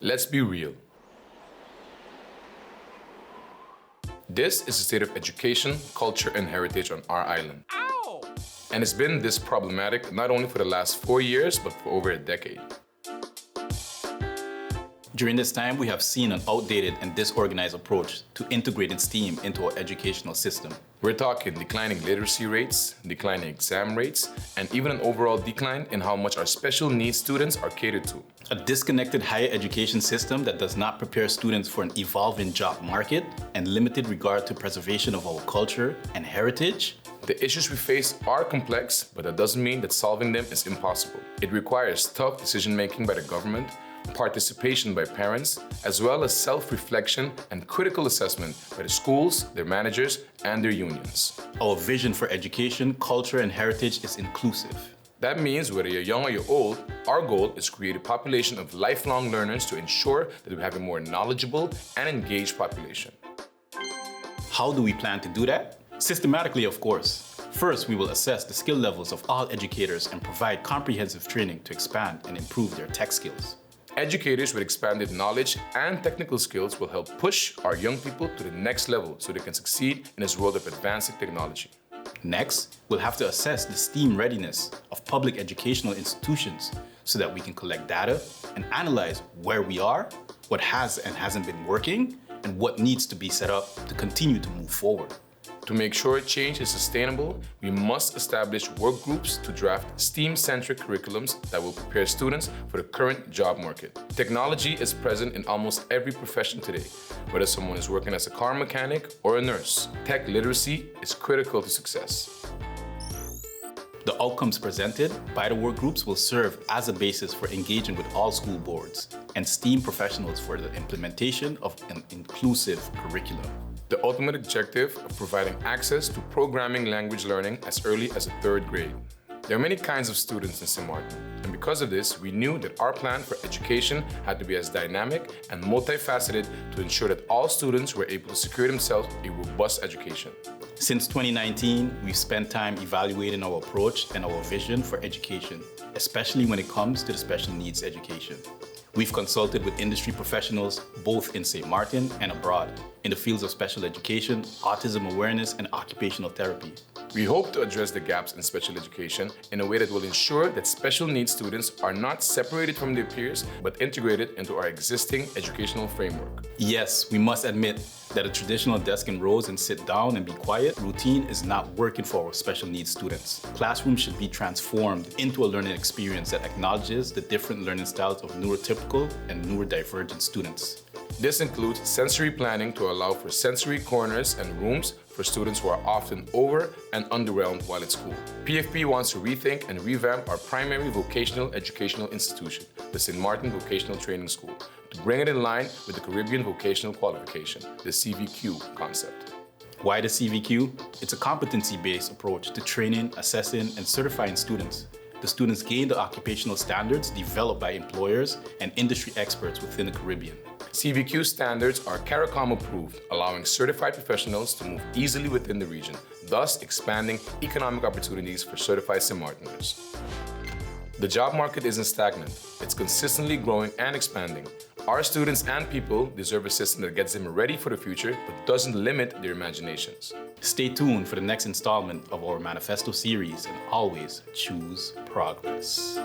Let's be real. This is the state of education, culture, and heritage on our island. Ow! And it's been this problematic not only for the last 4 years, but for over a decade. During this time, we have seen an outdated and disorganized approach to integrating STEAM into our educational system. We're talking declining literacy rates, declining exam rates, and even an overall decline in how much our special needs students are catered to. A disconnected higher education system that does not prepare students for an evolving job market and limited regard to preservation of our culture and heritage. The issues we face are complex, but that doesn't mean that solving them is impossible. It requires tough decision-making by the government, participation by parents, as well as self-reflection and critical assessment by the schools, their managers, and their unions. Our vision for education, culture, and heritage is inclusive. That means whether you're young or you're old, our goal is to create a population of lifelong learners to ensure that we have a more knowledgeable and engaged population. How do we plan to do that? Systematically, of course. First, we will assess the skill levels of all educators and provide comprehensive training to expand and improve their tech skills. Educators with expanded knowledge and technical skills will help push our young people to the next level so they can succeed in this world of advancing technology. Next, we'll have to assess the STEAM readiness of public educational institutions so that we can collect data and analyze where we are, what has and hasn't been working, and what needs to be set up to continue to move forward. To make sure change is sustainable, we must establish work groups to draft STEAM-centric curriculums that will prepare students for the current job market. Technology is present in almost every profession today. Whether someone is working as a car mechanic or a nurse, tech literacy is critical to success. The outcomes presented by the work groups will serve as a basis for engaging with all school boards and STEAM professionals for the implementation of an inclusive curriculum. The ultimate objective of providing access to programming language learning as early as the 3rd grade. There are many kinds of students in St. Martin, and because of this, we knew that our plan for education had to be as dynamic and multifaceted to ensure that all students were able to secure themselves a robust education. Since 2019, we've spent time evaluating our approach and our vision for education, especially when it comes to the special needs education. We've consulted with industry professionals both in St. Martin and abroad in the fields of special education, autism awareness, and occupational therapy. We hope to address the gaps in special education in a way that will ensure that special needs students are not separated from their peers, but integrated into our existing educational framework. Yes, we must admit that a traditional desk and rows and sit down and be quiet routine is not working for our special needs students. Classrooms should be transformed into a learning experience that acknowledges the different learning styles of neurotypical and neurodivergent students. This includes sensory planning to allow for sensory corners and rooms for students who are often over and underwhelmed while at school. PFP wants to rethink and revamp our primary vocational educational institution, the St. Martin Vocational Training School, to bring it in line with the Caribbean Vocational Qualification, the CVQ concept. Why the CVQ? It's a competency-based approach to training, assessing, and certifying students. The students gain the occupational standards developed by employers and industry experts within the Caribbean. CVQ standards are CARICOM approved, allowing certified professionals to move easily within the region, thus expanding economic opportunities for certified St. Martiners. The job market isn't stagnant, it's consistently growing and expanding. Our students and people deserve a system that gets them ready for the future but doesn't limit their imaginations. Stay tuned for the next installment of our Manifesto series and always choose progress.